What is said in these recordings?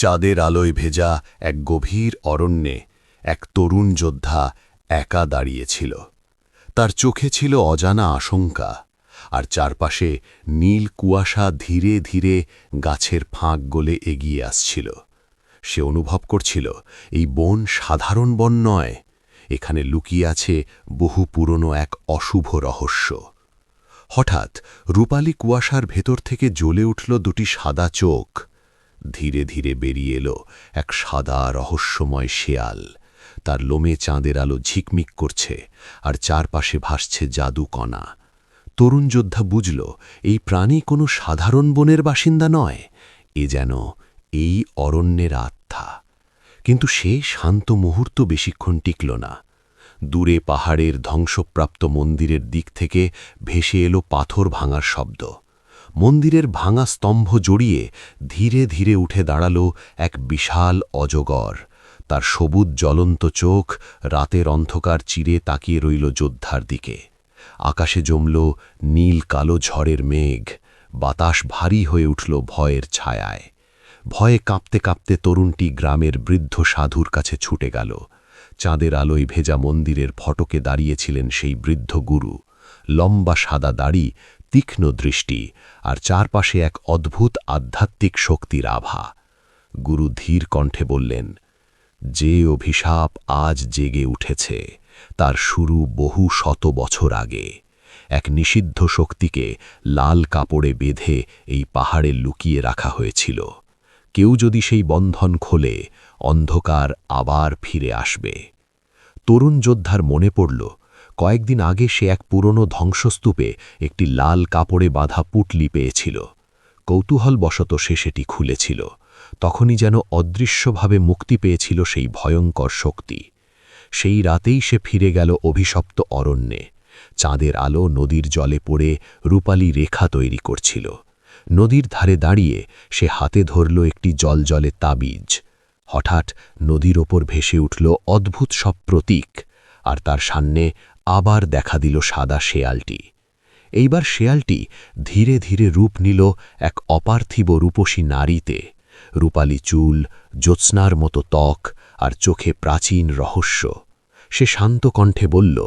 চাঁদের আলোয় ভেজা এক গভীর অরণ্যে এক তরুণ যোদ্ধা একা দাঁড়িয়েছিল। তার চোখে ছিল অজানা আশঙ্কা, আর চারপাশে নীল কুয়াশা ধীরে ধীরে গাছের ফাঁক গলে এগিয়ে আসছিল। সে অনুভব করছিল এই বন সাধারণ বন নয়, এখানে লুকিয়ে আছে বহু পুরনো এক অশুভ রহস্য। হঠাৎ রূপালী কুয়াশার ভেতর থেকে জ্বলে উঠল দুটি সাদা চোখ। ধীরে ধীরে বেরিয়ে এলো এক সাদা রহস্যময় শেয়াল। তার লোমে চাঁদের আলো ঝিকমিক করছে, আর চারপাশে ভাসছে জাদুকণা। তরুণ যোদ্ধা বুঝল এই প্রাণী কোনো সাধারণ বনের বাসিন্দা নয়, এ যেন এই অরণ্যের আত্মা। কিন্তু সে শান্ত মুহূর্ত বেশিক্ষণ টিকল না। দূরে পাহাড়ের ধ্বংসপ্রাপ্ত মন্দিরের দিক থেকে ভেসে এলো পাথর ভাঙার শব্দ। মন্দিরের ভাঙা স্তম্ভ জড়িয়ে ধীরে ধীরে উঠে দাঁড়ালো এক বিশাল অজগর। তার সবুজ জ্বলন্ত চোখ রাতের অন্ধকার চিরে তাকিয়ে রইল যোদ্ধার দিকে। আকাশে জমল নীল কালো ঝড়ের মেঘ। বাতাস ভারী হয়ে উঠল ভয়ের ছায়ায়। ভয়ে কাঁপতে কাঁপতে তরুণটি গ্রামের বৃদ্ধ সাধুর কাছে ছুটে গেল। চাঁদের আলোয় ভেজা মন্দিরের ফটকে দাঁড়িয়েছিলেন সেই বৃদ্ধ গুরু। লম্বা সাদা দাড়ি, তীক্ষ্ণ দৃষ্টি, আর চারপাশে এক অদ্ভুত আধ্যাত্মিক শক্তির আভা। গুরু ধীর কণ্ঠে বললেন, যে অভিশাপ আজ জেগে উঠেছে তার শুরু বহু শত বছর আগে। এক নিষিদ্ধ শক্তিকে লাল কাপড়ে বেঁধে এই পাহাড়ে লুকিয়ে রাখা হয়েছিল। কেউ যদি সেই বন্ধন খোলে, অন্ধকার আবার ফিরে আসবে। তরুণ যোদ্ধার মনে পড়ল, কয়েকদিন আগে সে এক পুরনো ধ্বংসস্তূপে একটি লাল কাপড়ে বাঁধা পুঁটলি পেয়েছিল। কৌতূহলবশত সে সেটি খুলেছিল। তখনই যেন অদৃশ্যভাবে মুক্তি পেয়েছিল সেই ভয়ঙ্কর শক্তি। সেই রাতেই সে ফিরে গেল অভিশপ্ত অরণ্যে। চাঁদের আলো নদীর জলে পড়ে রূপালী রেখা তৈরি করছিল। নদীর ধারে দাঁড়িয়ে সে হাতে ধরল একটি জলজলে তাবিজ। হঠাৎ নদীর ওপর ভেসে উঠল অদ্ভুত সব প্রতীক, আর তার সামনে আবার দেখা দিল সাদা শেয়ালটি। এইবার শেয়ালটি ধীরে ধীরে রূপ নিল এক অপার্থিব রূপসী নারীতে। রূপালী চুল, জ্যোৎস্নার মতো ত্বক, আর চোখে প্রাচীন রহস্য। সে শান্ত কণ্ঠে বলল,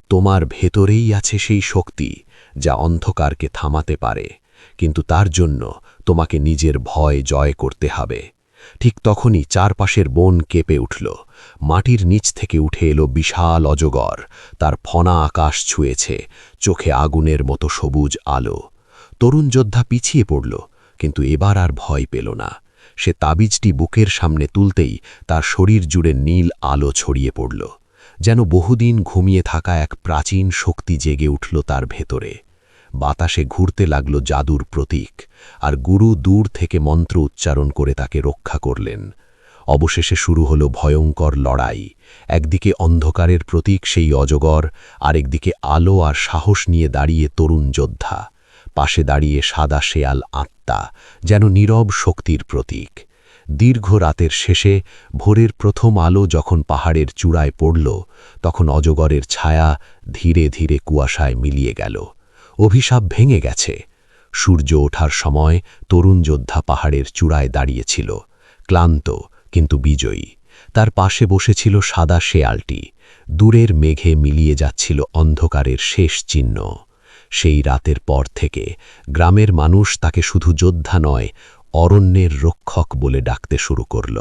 তোমার ভেতরেই আছে সেই শক্তি যা অন্ধকারকে থামাতে পারে, কিন্তু তার জন্য তোমাকে নিজের ভয় জয় করতে হবে। ঠিক তখনই চারপাশের বন কেঁপে উঠল। মাটির নিচ থেকে উঠে এলো বিশাল অজগর। তার ফনা আকাশ ছুঁয়েছে, চোখে আগুনের মতো সবুজ আলো। তরুণ যোদ্ধা পিছিয়ে পড়ল, কিন্তু এবার আর ভয় পেল না। সে তাবিজটি বুকের সামনে তুলতেই তার শরীর জুড়ে নীল আলো ছড়িয়ে পড়ল। যেন বহুদিন ঘুমিয়ে থাকা এক প্রাচীন শক্তি জেগে উঠল তার ভেতরে। বাতাসে ঘুরতে লাগল জাদুর প্রতীক, আর গুরু দূর থেকে মন্ত্র উচ্চারণ করে তাকে রক্ষা করলেন। অবশেষে শুরু হলো ভয়ঙ্কর লড়াই। একদিকে অন্ধকারের প্রতীক সেই অজগর, আরেকদিকে আলো আর সাহস নিয়ে দাঁড়িয়ে তরুণ যোদ্ধা। পাশে দাঁড়িয়ে সাদা শেয়াল আত্মা, যেন নীরব শক্তির প্রতীক। দীর্ঘ রাতের শেষে ভোরের প্রথম আলো যখন পাহাড়ের চূড়ায় পড়ল, তখন অজগরের ছায়া ধীরে ধীরে কুয়াশায় মিলিয়ে গেল। অভিশাপ ভেঙে গেছে। সূর্য ওঠার সময় তরুণ যোদ্ধা পাহাড়ের চূড়ায় দাঁড়িয়েছিল, ক্লান্ত কিন্তু বিজয়ী। তার পাশে বসেছিল সাদা শেয়ালটি। দূরের মেঘে মিলিয়ে যাচ্ছিল অন্ধকারের শেষ চিহ্ন। সেই রাতের পর থেকে গ্রামের মানুষ তাকে শুধু যোদ্ধা নয়, অরণ্যের রক্ষক বলে ডাকতে শুরু করল।